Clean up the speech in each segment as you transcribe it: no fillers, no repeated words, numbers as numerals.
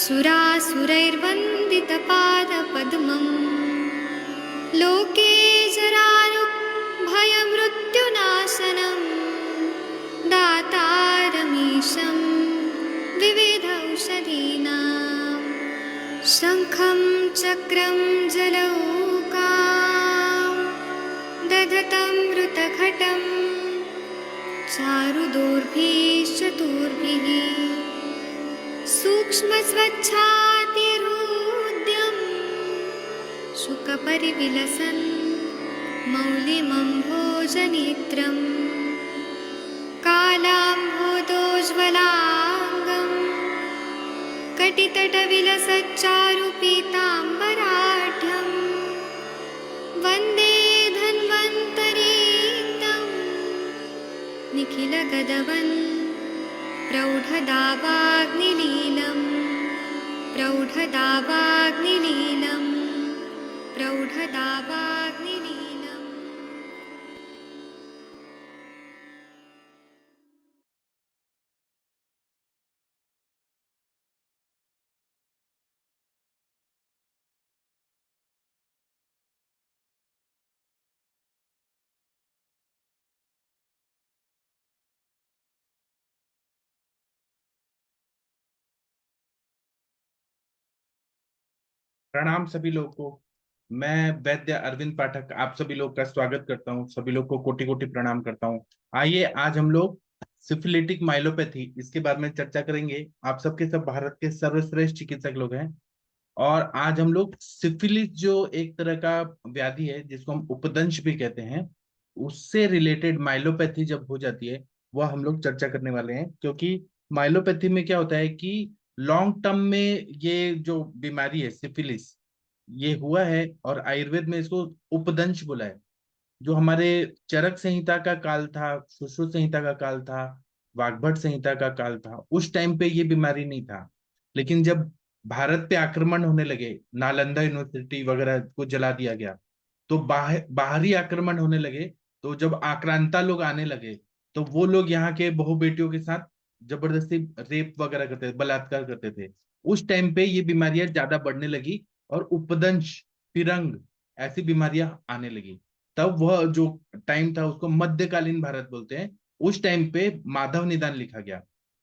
सुरासुरैर्वन्दितपादपद्मम् लोके जरारुग्भयमृत्युनाशनं दातारमीशं विविधौषधीनां शङ्खं चक्रं जलौकां दधतं मृतघटं चारुदोर्भिश्चतुर्भिः सूक्ष्मस्वच्छातिहृद्यं शुकपरिविलसन् मौलिमम्भोजनेत्रं कालाम्भोदोज्ज्वलाङ्गं कटितटविलसच्चारुपीताम्बराढ्यं वन्दे धन्वन्तरीक्तं निखिलगदवन् प्रौढदावाग्निलीलं प्रौढदावाग्निलीलं प्रौढदावाग्निलीलम्। प्रणाम सभी लोगों को। मैं वैद्य अरविंद पाठक आप सभी लोग का स्वागत करता हूं। सभी लोग को कोटि कोटि प्रणाम करता हूं। आइए आज हम लोग सिफिलिटिक माइलोपैथी इसके बारे में चर्चा करेंगे। आप सबके सब भारत के सर्वश्रेष्ठ चिकित्सक लोग हैं और आज हम लोग सिफिलिस जो एक तरह का व्याधि है जिसको हम उपदंश भी कहते हैं, उससे रिलेटेड माइलोपैथी जब हो जाती है वह हम लोग चर्चा करने वाले हैं। क्योंकि माइलोपैथी में क्या होता है कि लॉन्ग टर्म में ये जो बीमारी है सिफिलिस ये हुआ है और आयुर्वेद में इसको उपदंश बोला है। जो हमारे चरक संहिता का काल था, सुश्रुत संहिता का काल था, वाग्भट संहिता का काल था, उस टाइम पे ये बीमारी नहीं था। लेकिन जब भारत पे आक्रमण होने लगे, नालंदा यूनिवर्सिटी वगैरह को जला दिया गया, तो बाहरी आक्रमण होने लगे। तो जब आक्रांता लोग आने लगे तो वो लोग यहाँ के बहु बेटियों के साथ जबरदस्ती रेप वगैरह करते थे, बलात्कार करते थे। उस टाइम पे ये बीमारियां ज्यादा बढ़ने लगी और उपदंश, फिरंग ऐसी बीमारियां आने लगी। तब वह जो टाइम था उसको मध्यकालीन भारत बोलते हैं। उस टाइम पे माधव निदान लिखा गया।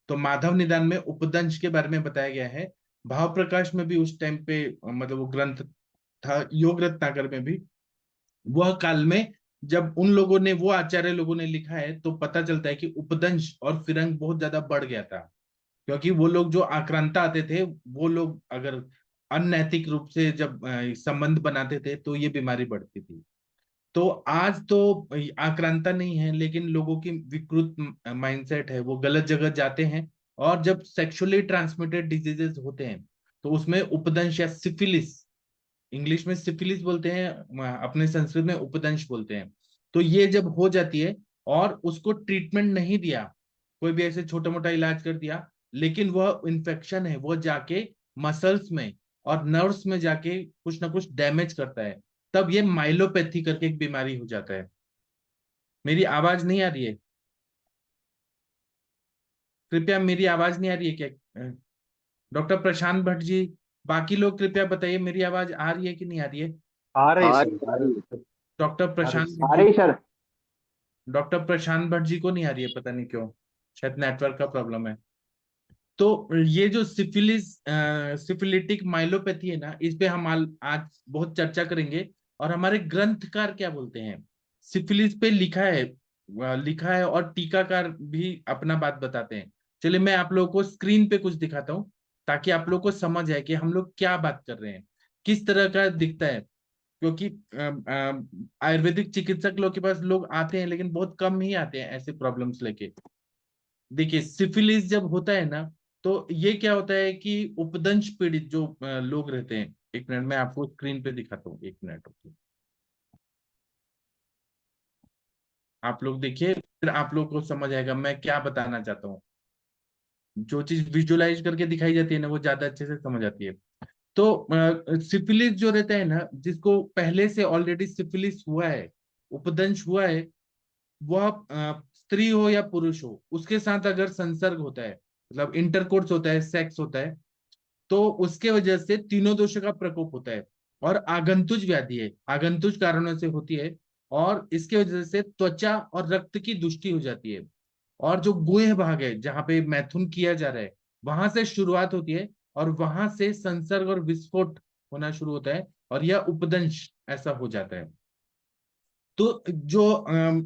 तो माधव निदान में उपदंश के बारे में बताया गया है। भाव प्रकाश में भी उस टाइम पे मतलब वो ग्रंथ था, योग रत्नाकर में भी वह काल में जब उन लोगों ने, वो आचार्य लोगों ने लिखा है, तो पता चलता है कि उपदंश और फिरंग बहुत ज्यादा बढ़ गया था। क्योंकि वो लोग जो आक्रांता आते थे, वो लोग अगर अनैतिक रूप से जब संबंध बनाते थे तो ये बीमारी बढ़ती थी। तो आज तो आक्रांता नहीं है, लेकिन लोगों की विकृत माइंडसेट है, वो गलत जगह जाते हैं। और जब सेक्सुअली ट्रांसमिटेड डिजीजेस होते हैं तो उसमें उपदंश या सिफिलिस, इंग्लिश में सिफिलिस बोलते हैं, अपने संस्कृत में उपदंश बोलते हैं। तो ये जब हो जाती है और उसको ट्रीटमेंट नहीं दिया, कोई भी ऐसे छोटा मोटा इलाज कर दिया, लेकिन वह इन्फेक्शन है, वो जाके मसल्स में और नर्व्स में जाके कुछ ना कुछ डैमेज करता है, तब ये माइलोपैथी करके एक बीमारी हो जाता है। मेरी आवाज नहीं आ रही है? कृपया, मेरी आवाज नहीं आ रही है क्या? डॉक्टर प्रशांत भट्ट जी, बाकी लोग कृपया बताइए मेरी आवाज आ रही है कि नहीं आ रही है? आ रही आ सर, रही आ रही है। डॉक्टर प्रशांत भट्ट आ जी, रही सर। डॉक्टर प्रशांत भट्ट जी को नहीं आ रही है, पता नहीं क्यों, शायद नेटवर्क का प्रॉब्लम है। तो ये जो सिफिलिटिक माइलोपैथी है ना, इस पे हम आज बहुत चर्चा करेंगे। और हमारे ग्रंथकार क्या बोलते हैं, सिफिलिस पे लिखा है, लिखा है, और टीकाकार भी अपना बात बताते हैं। चलिए मैं आप लोगों को स्क्रीन पे कुछ दिखाता हूँ ताकि आप लोग को समझ आए कि हम लोग क्या बात कर रहे हैं, किस तरह का दिखता है। क्योंकि आयुर्वेदिक चिकित्सक लोग के पास लोग आते हैं, लेकिन बहुत कम ही आते हैं ऐसे प्रॉब्लम्स लेके। देखिए सिफिलिस जब होता है ना, तो ये क्या होता है कि उपदंश पीड़ित जो लोग रहते हैं, एक मिनट मैं आपको स्क्रीन पे दिखाता हूँ, एक मिनट रुकिए। आप लोग देखिए, फिर आप लोग को समझ आएगा मैं क्या बताना चाहता हूँ। जो चीज विजुअलाइज करके दिखाई जाती है ना, वो ज्यादा अच्छे से समझ आती है। तो सिफिलिस जो रहता है ना, जिसको पहले से ऑलरेडी सिफिलिस हुआ है, उपदंश हुआ है, वह स्त्री हो या पुरुष हो, उसके साथ अगर संसर्ग होता है, मतलब इंटरकोर्स होता है, सेक्स होता है, तो उसके वजह से तीनों दोषों का प्रकोप होता है। और आगंतुज व्याधि है, आगंतुज कारणों से होती है, और इसके वजह से त्वचा और रक्त की दुष्टि हो जाती है। और जो गुह भाग है जहाँ पे मैथुन किया जा रहा है, वहां से शुरुआत होती है, और वहां से संसर्ग और विस्फोट होना शुरू होता है, और यह उपदंश ऐसा हो जाता है। तो जो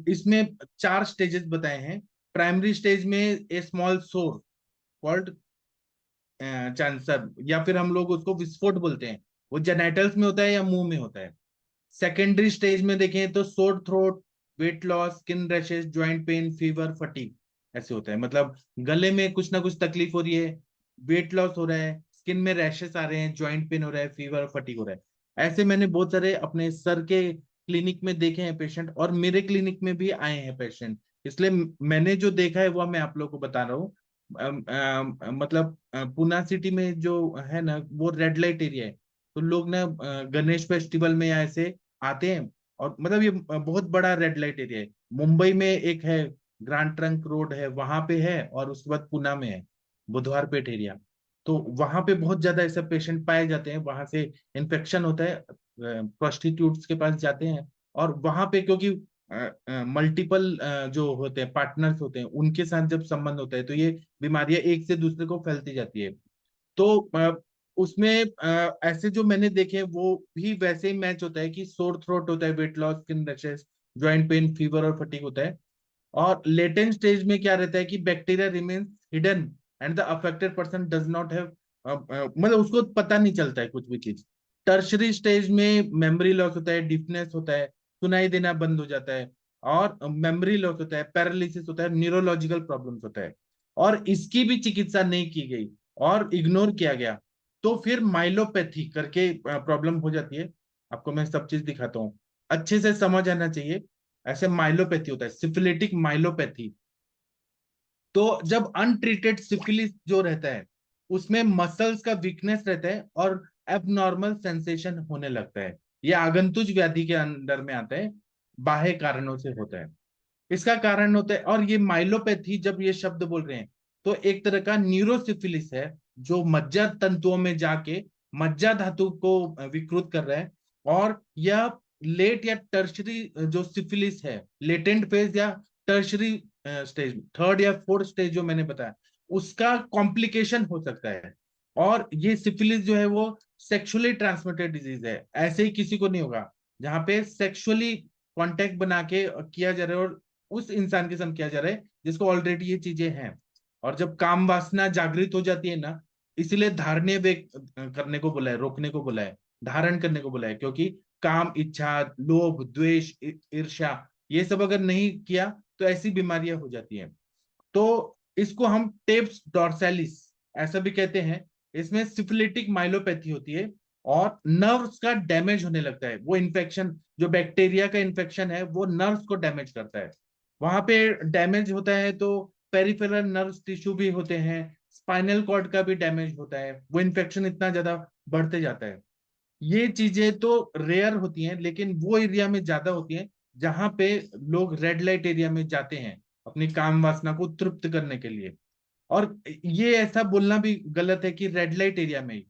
इसमें 4 स्टेजेस बताए हैं। प्राइमरी स्टेज में ए स्मॉल सोर कॉल्ड कैंसर, या फिर हम लोग उसको विस्फोट बोलते हैं, वो जेनाइटल्स में होता है या मुंह में होता है। सेकेंडरी स्टेज में देखें तो sore throat, weight loss, skin rashes, joint pain, fever, fatigue ऐसे होता है। मतलब गले में कुछ ना कुछ तकलीफ हो रही है, वेट लॉस हो रहा है, स्किन में रैशेस आ रहे हैं, जॉइंट पेन हो रहा है, फीवर, फटीग हो रहा है। ऐसे मैंने बहुत सारे अपने सर के क्लिनिक में देखे हैं पेशेंट, और मेरे क्लिनिक में भी आए हैं पेशेंट। इसलिए मैंने जो देखा है वो मैं आप लोगों को बता रहा हूँ। मतलब पूना सिटी में जो है ना, वो रेड लाइट एरिया है। तो लोग ना गणेश फेस्टिवल में या ऐसे आते हैं, और मतलब ये बहुत बड़ा रेड लाइट एरिया है। मुंबई में एक है, ग्रैंड ट्रंक रोड है, वहां पे है, और उसके बाद पुणे में है, बुधवार पेट एरिया। तो वहां पे बहुत ज्यादा ऐसे पेशेंट पाए जाते हैं, वहां से इन्फेक्शन होता है, प्रोस्टिट्यूट्स के पास जाते हैं। और वहां पे क्योंकि मल्टीपल जो होते हैं पार्टनर्स होते हैं, उनके साथ जब संबंध होता है, तो ये बीमारियां एक से दूसरे को फैलती जाती है। तो उसमें ऐसे जो मैंने देखे वो भी वैसे ही मैच होता है कि सोर थ्रोट होता है, weight loss, skin rashes, joint pain, fever और फटीग होता है। और लेटेंट स्टेज में क्या रहता है कि bacteria remains hidden and the affected person does not have, मतलब उसको पता नहीं चलता है कुछ भी चीज। टर्शरी स्टेज में मेमोरी लॉस होता है, डिफनेस होता है, सुनाई देना बंद हो जाता है, और मेमोरी लॉस होता है, पैरालिसिस होता है, न्यूरोलॉजिकल प्रॉब्लम्स होता है। और इसकी भी चिकित्सा नहीं की गई और इग्नोर किया गया, तो फिर माइलोपैथी करके प्रॉब्लम हो जाती है। आपको मैं सब चीज दिखाता हूँ, अच्छे से समझ आना चाहिए। ऐसे माइलोपैथी होता है, सिफिलिटिक माइलोपैथी। तो जब अनट्रीटेड सिफिलिस जो रहता है, उसमें मसल्स का वीकनेस रहता है और एबनॉर्मल सेंसेशन होने लगता है। ये आगंतुज व्याधि के अंदर में आता है, बाह्य कारणों से होता है। इसका कारण होता है, और ये माइलोपैथी जब ये शब्द बोल रहे हैं, तो एक तरह का न्यूरोसिफिलिस है, जो मज्जा तंतुओं में जाके मज्जा धातु को विकृत कर रहा है। और यह लेट या टर्शरी जो सिफिलिस है, लेटेंट फेज या टर्शरी स्टेज, थर्ड या फोर्थ स्टेज जो मैंने बताया, उसका कॉम्प्लिकेशन हो सकता है। और ये सिफिलिस जो है वो सेक्सुअली ट्रांसमिटेड डिजीज है, ऐसे ही किसी को नहीं होगा। जहां पे सेक्सुअली कांटेक्ट बना के किया जा रहा है, और उस इंसान के साथ किया जा रहा है जिसको ऑलरेडी ये चीजें हैं। और जब काम वासना जागृत हो जाती है ना, इसीलिए धारणीय वेग करने को बोला है, रोकने को बोला है, धारण करने को बोला है। क्योंकि काम, इच्छा, लोभ, द्वेष, ईर्ष्या, ये सब अगर नहीं किया तो ऐसी बीमारियां हो जाती हैं। तो इसको हम टेप्स डॉर्सैलिस ऐसा भी कहते हैं। इसमें सिफिलिटिक माइलोपैथी होती है, और नर्व्स का डैमेज होने लगता है। वो इन्फेक्शन, जो बैक्टीरिया का इन्फेक्शन है, वो नर्व्स को डैमेज करता है। वहां पे डैमेज होता है तो पेरिफेरल नर्व टिश्यू भी होते हैं, स्पाइनल कॉर्ड का भी डैमेज होता है, वो इन्फेक्शन इतना ज्यादा बढ़ते जाता है। ये चीजें तो रेयर होती हैं, लेकिन वो एरिया में ज्यादा होती हैं जहां पे लोग रेड लाइट एरिया में जाते हैं अपनी काम वासना को तृप्त करने के लिए। और ये ऐसा बोलना भी गलत है कि रेड लाइट एरिया में ही,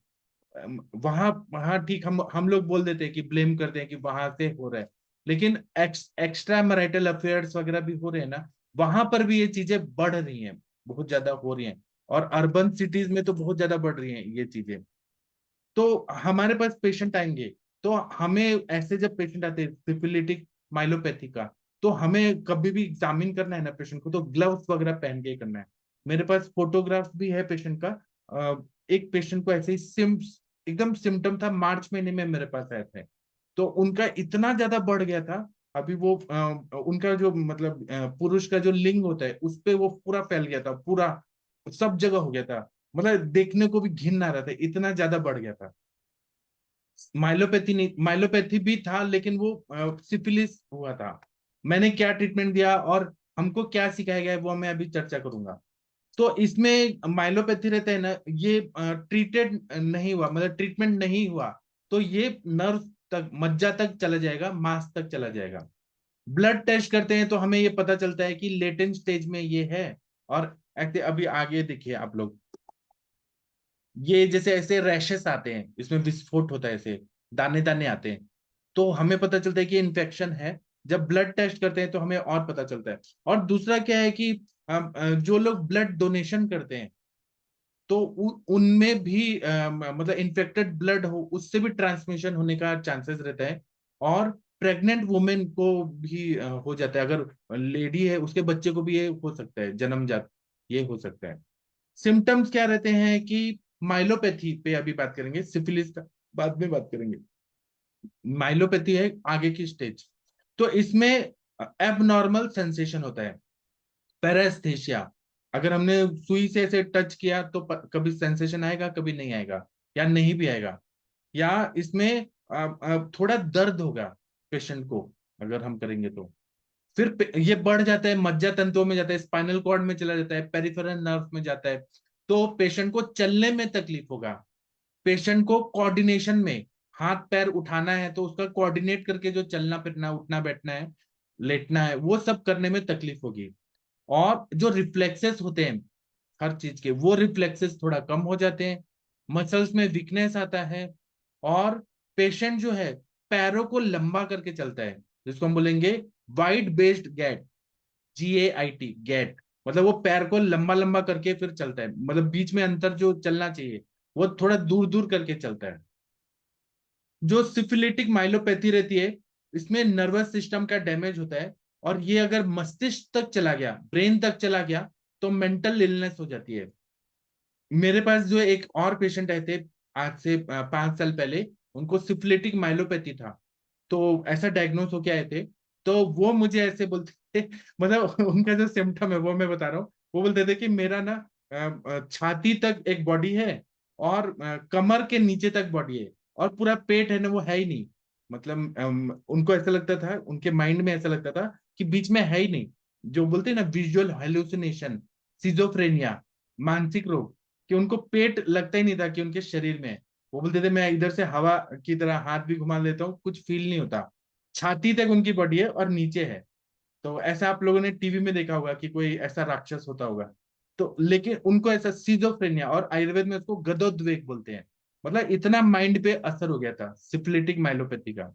वहां वहां ठीक हम लोग बोल देते हैं कि ब्लेम करते हैं कि वहां से हो रहा है, लेकिन एक्स्ट्रा मैरिटल अफेयर्स वगैरह भी हो रहे हैं ना, वहां पर भी ये चीजें बढ़ रही हैं, बहुत ज्यादा हो रही हैं। और अर्बन सिटीज में तो बहुत ज्यादा बढ़ रही हैं ये चीजें। तो हमारे पास पेशेंट आएंगे, तो हमें ऐसे जब पेशेंट आते हैं सिफिलिटिक माइलोपैथी का, तो हमें कभी भी एग्जामिन करना है ना पेशेंट को, तो ग्लव्स वगैरह पहन के ही करना है। मेरे पास फोटोग्राफ भी है पेशेंट का। एक पेशेंट को ऐसे ही एकदम सिम्टम था, मार्च महीने में मेरे पास आए थे। तो उनका इतना ज्यादा बढ़ गया था, अभी वो उनका जो मतलब पुरुष का जो लिंग होता है उस पे वो पूरा फैल गया था, पूरा सब जगह हो गया था। मतलब देखने को भी घिन आ रहा था, इतना ज्यादा बढ़ गया था। माइलोपैथी नहीं, माइलोपैथी भी था, लेकिन वो सिफिलिस हुआ था। मैंने क्या ट्रीटमेंट दिया और हमको क्या सिखाया गया है, वो मैं अभी चर्चा करूंगा। तो इसमें माइलोपैथी रहता है ना, ये ट्रीटेड नहीं हुआ, मतलब ट्रीटमेंट नहीं हुआ, तो ये नर्व तक, मज्जा तक चला जाएगा, मांस तक चला जाएगा। ब्लड टेस्ट करते हैं तो हमें ये पता चलता है कि लेटेंट स्टेज में ये है। और अभी आगे देखिए आप लोग, ये जैसे ऐसे रैशेस आते हैं, इसमें विस्फोट होता है, ऐसे दाने दाने आते हैं, तो हमें पता चलता है कि इन्फेक्शन है। जब ब्लड टेस्ट करते हैं तो हमें और पता चलता है। और दूसरा क्या है कि जो लोग ब्लड डोनेशन करते हैं, तो उनमें भी मतलब इन्फेक्टेड ब्लड हो, उससे भी ट्रांसमिशन होने का चांसेस रहता है। और प्रेग्नेंट वुमेन को भी हो जाता है, अगर लेडी है उसके बच्चे को भी ये हो सकता है, जन्मजात ये हो सकता है। सिम्टम्स क्या रहते हैं कि माइलोपैथी पे अभी बात करेंगे, सिफिलिस का बाद में बात करेंगे। माइलोपैथी है आगे की स्टेज। तो इसमें एबनॉर्मल सेंसेशन होता है, पैरास्थेशिया। अगर हमने सुई से ऐसे टच किया तो कभी सेंसेशन आएगा, कभी नहीं आएगा, या नहीं भी आएगा। या इसमें थोड़ा दर्द होगा पेशेंट को, अगर हम करेंगे तो। फिर ये बढ़ जाता है, मज्जा तंतुओं में जाता है, स्पाइनल कॉर्ड में चला जाता है, पेरिफेरल नर्व में जाता है। तो पेशेंट को चलने में तकलीफ होगा, पेशेंट को कोऑर्डिनेशन में, हाथ पैर उठाना है तो उसका कोऑर्डिनेट करके जो चलना फिरना, उठना बैठना है, लेटना है, वो सब करने में तकलीफ होगी। और जो रिफ्लेक्सेस होते हैं हर चीज के, वो रिफ्लेक्सेस थोड़ा कम हो जाते हैं, मसल्स में वीकनेस आता है। और पेशेंट जो है पैरों को लंबा करके चलता है, जिसको हम बोलेंगे wide based gait, GAIT gait. मतलब वो पैर को लंबा लंबा करके फिर चलता है, मतलब बीच में अंतर जो चलना चाहिए वो थोड़ा दूर दूर करके चलता है। जो सिफिलिटिक माइलोपैथी रहती है, इसमें नर्वस सिस्टम का डैमेज होता है। और ये अगर मस्तिष्क तक चला गया, ब्रेन तक चला गया, तो मेंटल इलनेस हो जाती है। मेरे पास जो एक और पेशेंट आए थे आज से 5 साल पहले, उनको सिफिलिटिक माइलोपैथी था। तो ऐसा डायग्नोस होके आए थे। तो वो मुझे ऐसे बोलते थे, मतलब उनका जो सिम्टम है वो मैं बता रहा हूँ। वो बोलते थे कि मेरा ना छाती तक एक बॉडी है, और कमर के नीचे तक बॉडी है, और पूरा पेट है ना वो है ही नहीं। मतलब उनको ऐसा लगता था, उनके माइंड में ऐसा लगता था कि बीच में है ही नहीं। जो बोलते हैं ना विजुअल हेलुसिनेशन, सिजोफ्रेनिया, मानसिक रोग, कि उनको पेट लगता ही नहीं था कि उनके शरीर में है। वो बोलते थे मैं इधर से हवा की तरह हाथ भी घुमा लेता हूँ, कुछ फील नहीं होता। छाती तक उनकी बॉडी है और नीचे है। तो ऐसा आप लोगों ने टीवी में देखा होगा कि कोई ऐसा राक्षस होता होगा। तो लेकिन उनको ऐसा सिजोफ्रेनिया, और आयुर्वेद में उसको गदोद्वेग बोलते हैं। मतलब इतना माइंड पे असर हो गया था सिफिलिटिक माइलोपैथी का।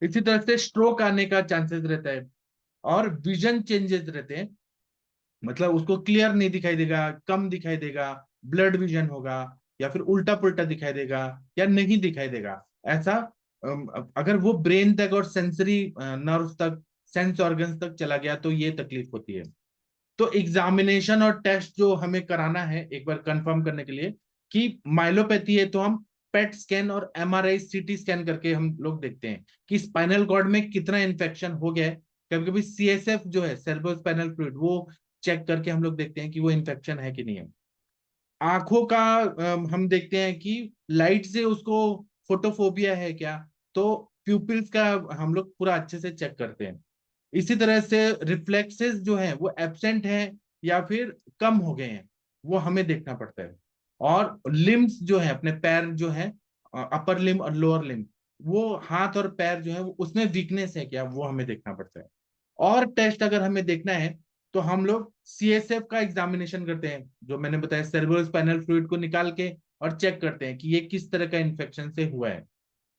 इसी तरह से स्ट्रोक आने का चांसेस रहता है। और विजन चेंजेस रहते हैं, मतलब उसको क्लियर नहीं दिखाई देगा, कम दिखाई देगा, ब्लड विजन होगा, या फिर उल्टा पुल्टा दिखाई देगा, या नहीं दिखाई देगा। ऐसा अगर वो ब्रेन तक और सेंसरी नर्व तक, सेंस ऑर्गन्स तक चला गया तो ये तकलीफ होती है। तो एग्जामिनेशन और टेस्ट जो हमें कराना है एक बार कंफर्म करने के लिए कि माइलोपैथी है, तो हम पेट स्कैन और MRI CT स्कैन करके हम लोग देखते हैं कि स्पाइनल कॉर्ड में कितना इन्फेक्शन हो गया है। कभी कभी CSF जो है, सेरेब्रो स्पाइनल फ्लूइड, वो चेक करके हम लोग देखते हैं कि वो इन्फेक्शन है कि नहीं है। आंखों का हम देखते हैं कि लाइट से उसको फोटोफोबिया है क्या, तो प्यूपिल्स का हम लोग पूरा अच्छे से चेक करते हैं। इसी तरह से रिफ्लेक्सेस जो हैं वो एब्सेंट हैं या फिर कम हो गए हैं, वो हमें देखना पड़ता है। और लिम्स जो है, अपने पैर जो है, अपर लिम और लोअर लिम, वो हाथ और पैर जो है उसमें वीकनेस है क्या, वो हमें देखना पड़ता है। और टेस्ट अगर हमें देखना है तो हम लोग CSF का एग्जामिनेशन करते हैं, जो मैंने बताया, सेरेब्रो स्पाइनल फ्लूइड को निकाल के, और चेक करते हैं कि ये किस तरह का इन्फेक्शन से हुआ है।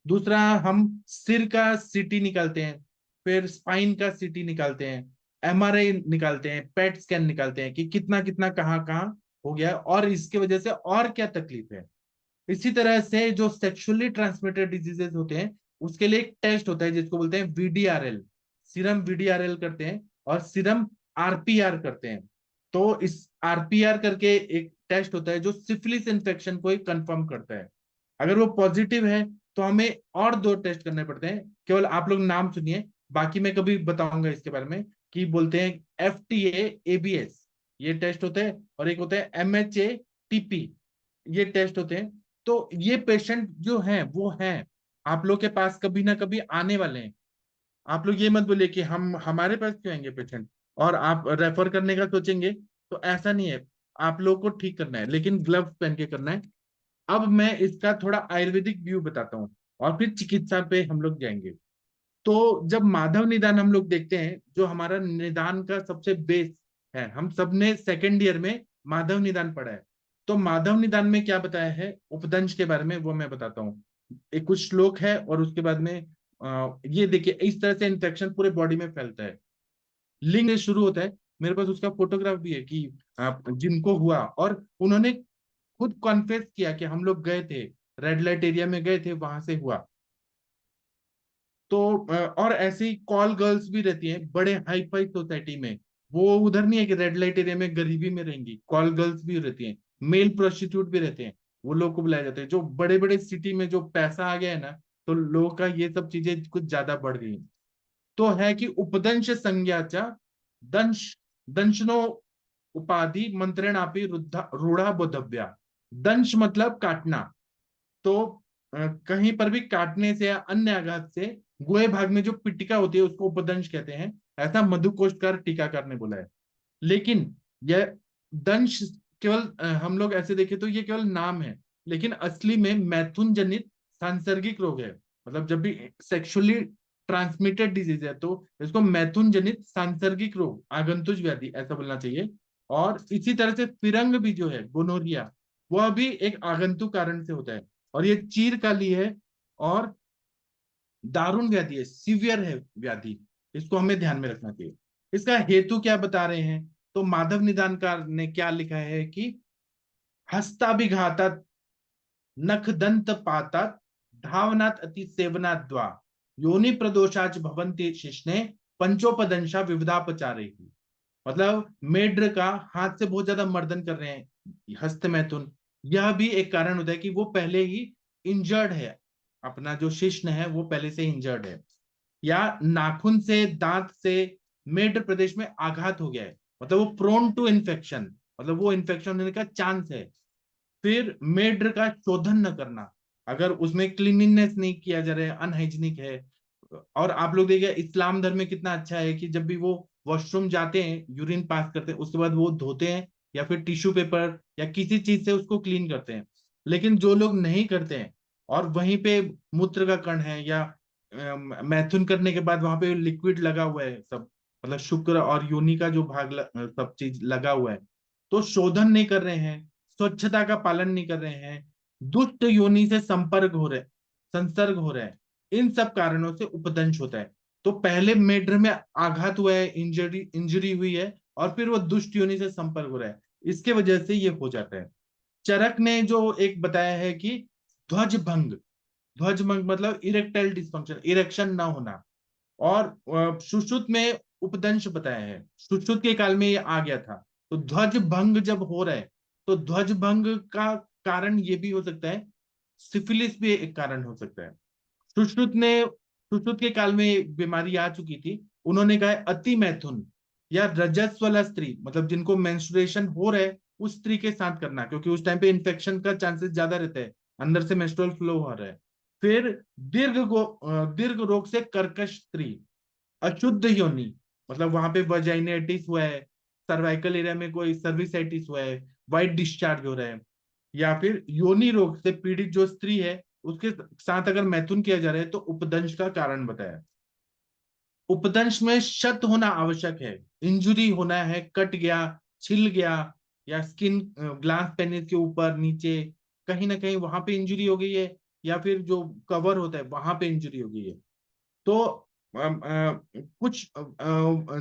दूसरा, हम सिर का CT निकालते हैं, फिर स्पाइन का CT निकालते हैं, MRI निकालते हैं, पेट स्कैन निकालते हैं कि कितना कितना कहाँ कहाँ हो गया और इसके वजह से और क्या तकलीफ है। इसी तरह से जो सेक्सुअली ट्रांसमिटेड डिजीजेस होते हैं, उसके लिए एक टेस्ट होता है जिसको बोलते हैं VDRL। सीरम VDRL करते हैं और सीरम RPR करते हैं। तो इस RPR करके एक टेस्ट होता है जो सिफिलिस इन्फेक्शन को कंफर्म करता है। अगर वो पॉजिटिव है तो हमें और 2 टेस्ट करने पड़ते हैं, केवल आप लोग नाम सुनिए, बाकी मैं कभी बताऊंगा इसके बारे में। कि बोलते हैं FTA-ABS, ये टेस्ट होते हैं, और एक होता है MHA-TP, ये टेस्ट होते हैं। तो ये पेशेंट जो हैं वो हैं, आप लोग के पास कभी ना कभी आने वाले हैं। आप लोग ये मत बोलिए कि हम हमारे पास क्यों आएंगे पेशेंट, और आप रेफर करने का सोचेंगे, तो ऐसा नहीं है। आप लोग को ठीक करना है, लेकिन ग्लव्स पहन के करना है। अब मैं इसका थोड़ा आयुर्वेदिक व्यू बताता हूँ, और फिर चिकित्सा पे हम लोग जाएंगे। तो जब माधव निदान हम लोग देखते हैं, जो हमारा निदान का सबसे बेस है, हम सबने सेकेंड ईयर में माधव निदान पढ़ा है। तो माधव निदान में क्या बताया है उपदंश के बारे में, वो मैं बताता हूँ। एक कुछ श्लोक है और उसके बाद में ये देखिए इस तरह से इन्फेक्शन पूरे बॉडी में फैलता है। लिंग से शुरू होता है, मेरे पास उसका फोटोग्राफ भी है कि आप जिनको हुआ, और उन्होंने खुद कॉन्फेस किया कि हम लोग गए थे, रेड लाइट एरिया में गए थे, वहां से हुआ। तो और ऐसे ही कॉल गर्ल्स भी रहती हैं बड़े हाई फाई सोसाइटी में। वो उधर नहीं है कि रेड लाइट एरिया में गरीबी में रहेंगी, कॉल गर्ल्स भी रहती हैं, मेल प्रोस्टिट्यूट भी रहते हैं। वो लोग को बुलाए जाते हैं जो बड़े बड़े सिटी में जो पैसा आ गया है ना, तो लोगों का ये सब चीजें कुछ ज्यादा बढ़ गई हैं। तो है कि उपदंश संज्ञाचा दंश दंशनो उपाधि मंत्रेणापि रूढ़ा बोधव्या। दंश मतलब काटना। तो कहीं पर भी काटने से या अन्य आघात से गुहे भाग में जो पिटिका होती है उसको उपदंश कहते हैं, ऐसा मधुकोशकार टीकाकार ने बोला है। लेकिन यह दंश केवल हम लोग ऐसे देखें तो ये केवल नाम है, लेकिन असली में मैथुन जनित सांसर्गिक रोग है। मतलब जब भी सेक्सुअली ट्रांसमिटेड डिजीज है तो इसको मैथुन जनित सांसर्गिक रोग, आगंतुक व्याधि ऐसा बोलना चाहिए। और इसी तरह से फिरंग भी जो है गोनोरिया, वह भी एक आगंतुक कारण से होता है, और ये चीरकाली है और दारुण व्याधि है, सीवियर है व्याधि। इसको हमें ध्यान में रखना चाहिए। इसका हेतु क्या बता रहे हैं, तो माधव निदानकार ने क्या लिखा है कि हस्ताभिघातात नख दंत पातात धावनात् अति सेवनात् द्वा योनि प्रदोषाच भवन्ति शिश्ने पंचोपदंशा विविधापचारे। मतलब मेढ्र का हाथ से बहुत ज्यादा मर्दन कर रहे हैं, हस्त मैथुन, यह भी एक कारण होता है कि वो पहले ही इंजर्ड है, अपना जो शिश्न है वो पहले से इंजर्ड है। या नाखून से दांत से मेढ्र प्रदेश में आघात हो गया है, मतलब वो प्रोन टू इन्फेक्शन, मतलब वो इन्फेक्शन होने का चांस है। फिर मेढ्र का शोधन न करना, अगर उसमें क्लीनिनेस नहीं किया जा रहा है, अनहाइजीनिक है। और आप लोग देखिए इस्लाम धर्म में कितना अच्छा है कि जब भी वो वॉशरूम जाते हैं, यूरिन पास करते हैं, उसके बाद वो धोते हैं या फिर टिश्यू पेपर या किसी चीज से उसको क्लीन करते हैं। लेकिन जो लोग नहीं करते हैं और वहीं पे मूत्र का कण है या मैथुन करने के बाद वहां पे लिक्विड लगा हुआ है सब, मतलब शुक्र और योनि का जो भाग सब चीज लगा हुआ है, तो शोधन नहीं कर रहे हैं, स्वच्छता का पालन नहीं कर रहे हैं, दुष्ट योनि से संपर्क हो रहे, संसर्ग हो रहा है, इन सब कारणों से उपदंश होता है। तो पहले मेढ्र में आघात हुआ है, इंजरी इंजरी हुई है, और फिर वो दुष्ट योनि से संपर्क हो रहा है, इसके वजह से ये हो जाता है। चरक ने जो एक बताया है कि ध्वज भंग, ध्वज भंग मतलब इरेक्टाइल डिस्फंक्शन, इरेक्शन ना होना। और सुश्रुत में उपदंश बताया है, सुश्रुत के काल में ये आ गया था। तो ध्वज भंग जब हो रहा है, तो ध्वज भंग का कारण ये भी हो सकता है, सिफिलिस भी एक कारण हो सकता है। सुश्रुत के काल में ये बीमारी आ चुकी थी, उन्होंने कहा है अति मैथुन या रजस्वला स्त्री, मतलब जिनको मेंस्ट्रुएशन हो रहा है उस स्त्री के साथ करना, क्योंकि उस टाइम पे इन्फेक्शन का चांसेस ज्यादा रहता है, अंदर से मेंस्ट्रुअल फ्लो हो रहा है। फिर दीर्घ रोग से कर्कश स्त्री, अशुद्ध योनि, मतलब वहां पे वजाइनेटिस हुआ है, सर्वाइकल एरिया में कोई सर्विसाइटिस हुआ है, वाइट डिस्चार्ज हो रहा है, या फिर योनि रोग से पीड़ित जो स्त्री है उसके साथ अगर मैथुन किया जा रहा है, तो उपदंश का कारण बताया। उपदंश में शत होना आवश्यक है, इंजुरी होना है, कट गया, छिल गया, या स्किन ग्लास पेनिस के ऊपर नीचे कहीं ना कहीं वहां पे इंजुरी हो गई है, या फिर जो कवर होता है वहां पे इंजुरी हो गई है। तो कुछ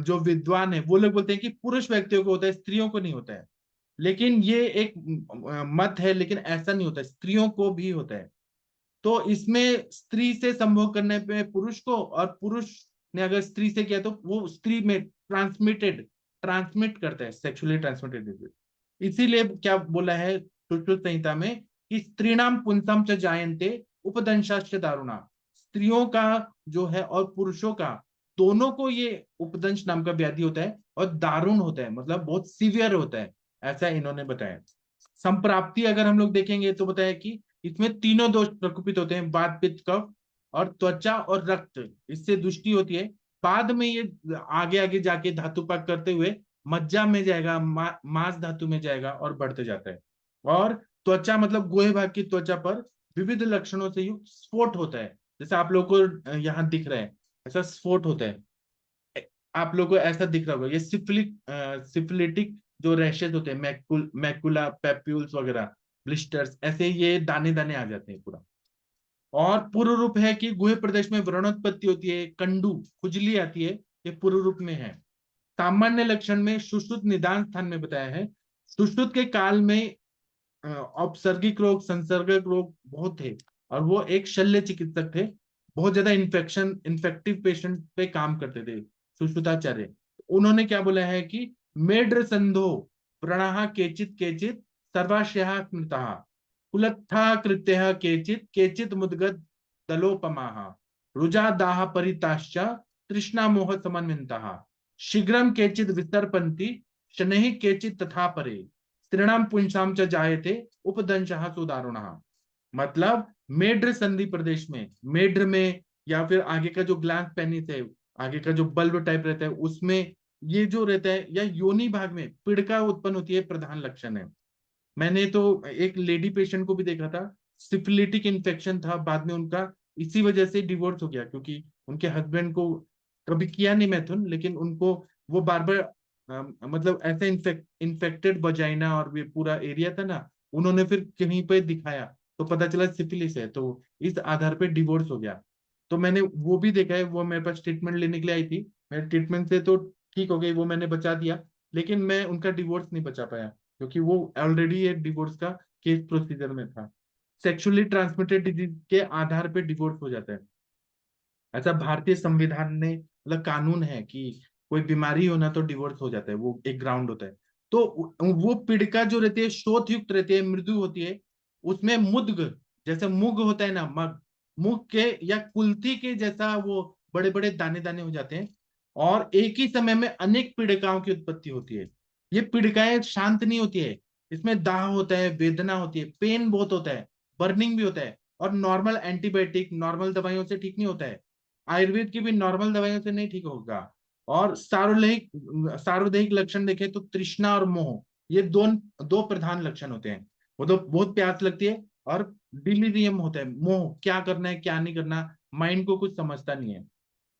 जो विद्वान है वो लोग बोलते हैं कि पुरुष व्यक्तियों को होता है, स्त्रियों को नहीं होता है। लेकिन ये एक मत है, लेकिन ऐसा नहीं होता है, स्त्रियों को भी होता है। तो इसमें स्त्री से संभोग करने पे पुरुष को, और पुरुष ने अगर स्त्री से किया तो वो स्त्री में ट्रांसमिट करता है, सेक्सुअली ट्रांसमिटेड डिजीज। इसीलिए क्या बोला है सुश्रुत संहिता में कि स्त्रीणाम पुंसम च जायन्ते उपदंशाश्च दारुणा, स्त्रियों का जो है और पुरुषों का, दोनों को ये उपदंश नाम का व्याधि होता है, और दारुण होता है, मतलब बहुत सीवियर होता है, ऐसा इन्होंने बताया। संप्राप्ति अगर हम लोग देखेंगे तो बताया कि इसमें तीनों दोष प्रकोपित होते हैं, वात पित्त कफ और त्वचा और रक्त, इससे दृष्टि होती है। बाद में ये आगे आगे जाके धातुपाक करते हुए मज्जा में जाएगा, मांस धातु में जाएगा और बढ़ते जाता है। और त्वचा मतलब गुहे भाग की त्वचा पर विविध लक्षणों से युक्त स्फोट होता है, जैसे आप लोग को यहाँ दिख रहा है, ऐसा स्फोट होता है, आप लोगों को ऐसा दिख रहा होगा, ये सिफिलिटिक जो रैशेज होते हैं, मैकुला पेप्यूल्स वगैरह, ब्लिस्टर्स, ऐसे ये दाने दाने आ जाते हैं पूरा। और पूर्व रूप है कि गुहे प्रदेश में व्रणोत्पत्ति होती है, कंडू, खुजली आती है, ये पूर्व रूप में है। सामान्य लक्षण में सुश्रुत निदान स्थान में बताया है। सुश्रुत के काल में औपसर्गिक रोग, संसर्गक रोग बहुत थे, और वो एक शल्य चिकित्सक थे, बहुत ज्यादा इन्फेक्टिव पेशेंट पे काम करते थे सुश्रुताचार्य। उन्होंने क्या बोला है कि मेड्र संधो व्रणः केचित केचित सर्वाशयः स्मृतः कुलत्था कृत्यः केचित केचित मुद्गत दलोपमाः रुजा दाह परिताश्च तृष्णा मोह समन्वितः शीघ्रम केचित विसर्पन्ति शनैः केचित तथा परे स्त्रीणाम पुंसाम च जायते उपदंशः सुदारुणः। मतलब मेड्र संधि प्रदेश में, मेड्र में, या फिर आगे का जो ग्लैंस पेनिस है, आगे का जो बल्ब टाइप रहता है उसमें, ये जो रहता है, या योनि भाग में पीड़िका उत्पन्न होती है, प्रधान लक्षण है। मैंने तो एक लेडी पेशेंट को भी देखा था, सिफिलिटिक इन्फेक्शन था, बाद में उनका इसी वजह से डिवोर्स हो गया, क्योंकि उनके हस्बैंड को कभी किया नहीं मैथुन, लेकिन उनको वो बार बार मतलब ऐसे इन्फेक्टेड वजाइना और ये पूरा एरिया था ना, उन्होंने फिर कहीं पे दिखाया तो पता चला सिफिलिस है, तो इस आधार पे डिवोर्स हो गया। तो मैंने वो भी देखा है, वो मेरे पास ट्रीटमेंट लेने के लिए आई थी, मेरे ट्रीटमेंट से तो ठीक हो गई, वो मैंने बचा दिया, लेकिन मैं उनका डिवोर्स नहीं बचा पाया, क्योंकि वो ऑलरेडी एक डिवोर्स का केस प्रोसीजर में था। सेक्सुअली ट्रांसमिटेड डिजीज के आधार पे डिवोर्स हो जाता है। ऐसा भारतीय संविधान ने, मतलब कानून है कि कोई बीमारी होना तो डिवोर्स हो जाता है, वो एक ग्राउंड होता है। तो वो पीड़िका जो रहती है शोथ युक्त रहती है, मृदु होती है, उसमें मुद्ग, जैसे मुग होता है ना, मग, मुग के या कुल्थी के जैसा वो बड़े बड़े दाने दाने हो जाते हैं, और एक ही समय में अनेक पीड़िकाओं की उत्पत्ति होती है। ये पीड़िकाएं शांत नहीं होती है, इसमें दाह होता है, वेदना होती है, पेन बहुत होता है, बर्निंग भी होता है, और नॉर्मल एंटीबायोटिक, नॉर्मल दवाइयों से ठीक नहीं होता है, आयुर्वेद की भी नॉर्मल दवाइयों से नहीं ठीक होगा। और सार्वलैहिक सार्वदेहिक लक्षण देखें तो तृष्णा और मोह, ये दो प्रधान लक्षण होते हैं। वो तो बहुत प्यास लगती है, और डिलीरियम होता है, मोह, क्या करना है क्या नहीं करना, माइंड को कुछ समझता नहीं है।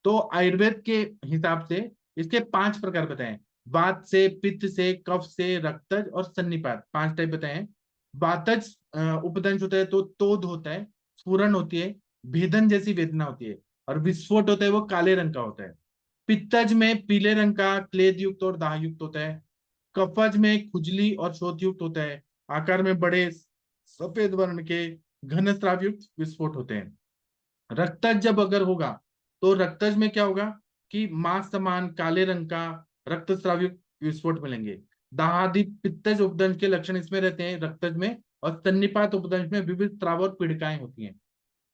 तो आयुर्वेद के हिसाब से इसके 5 प्रकार बताए, वात से, पित्त से, कफ से, रक्तज और सन्निपात, 5 टाइप बताए हैं। वातज उपदंश होता है तो तोद होता है, स्फुरन होती है, भेदन जैसी वेदना होती है, और विस्फोट होता है, वो काले रंग का होता है। पित्तज में पीले रंग का क्लेद युक्त और दाह युक्त होता है। कफज में खुजली और शोथ युक्त होता है, आकार में बड़े सफेद वर्ण के घन स्राव युक्त विस्फोट होते हैं। रक्तज जब अगर होगा तो रक्तज में क्या होगा कि मांस समान काले रंग का रक्तस्राव युक्त विस्फोट मिलेंगे। दाहादि पित्तज उपदंश के लक्षण इसमें रहते हैं रक्तज में, और सन्निपात उपदंश में विविध स्राव और पीड़िकाएं होती हैं।